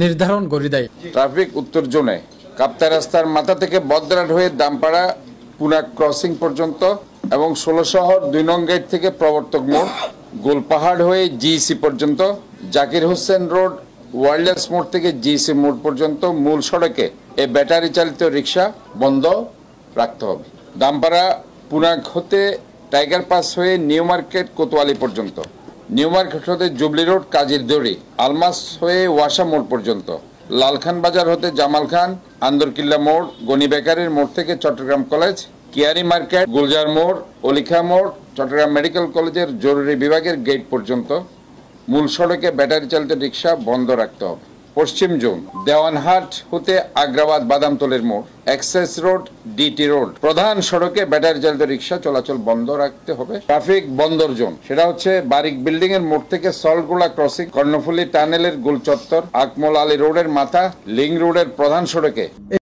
নির্ধারণ করে দেয়। ট্রাফিক উত্তর জোনে কাপ্তাই রাস্তার মাথা থেকে বদরাট হয়ে দামপাড়া পুনা ক্রসিং পর্যন্ত এবং ১৬ শহর ২ নং গেট থেকে প্রবর্তক মোড় গোলপাহাড় হয়ে জিইসি পর্যন্ত, জাকির হোসেন রোড ওয়াইল্ডলাইফ মোড় থেকে জিইসি মোড় পর্যন্ত মূল সড়কে এই ব্যাটারি চালিত রিক্সা বন্ধ রাখতে হবে। দামপাড়া পুনা হতে টাইগার পাস হয়ে নিউ মার্কেট কোতোয়ালি পর্যন্ত, নিউ মার্কেট হতে জুবলি রোড কাজীর দড়ি, আলমাস হয়ে ওয়াসা মোড় পর্যন্ত, লালখান বাজার হতে জামাল খান আন্দরকিল্লা মোড়, গনি বেকারির মোড় থেকে চট্টগ্রাম কলেজ, কিয়ারি মার্কেট, গুলজার মোড়, অলিখা মোড়, চট্টগ্রাম মেডিকেল কলেজের জরুরি বিভাগের গেট পর্যন্ত মূল সড়কে ব্যাটারি চালিত রিক্সা বন্ধ রাখতে হবে। পশ্চিম জোন দেওয়ানহাট হতে আগ্রাবাদ বাদামতলের মোড়, এক্সেস রোড, ডিটি রোড প্রধান সড়কে ব্যাটারি চালিত রিক্সা চলাচল বন্ধ রাখতে হবে। ট্রাফিক বন্দর জোন সেটা হচ্ছে বারিক বিল্ডিং এর মোড় থেকে সল্টগোলা ক্রসিং, কর্ণফুলী টানেলের গোল চত্বর, আকমল আলী রোডের মাথা, লিং রোডের প্রধান সড়কে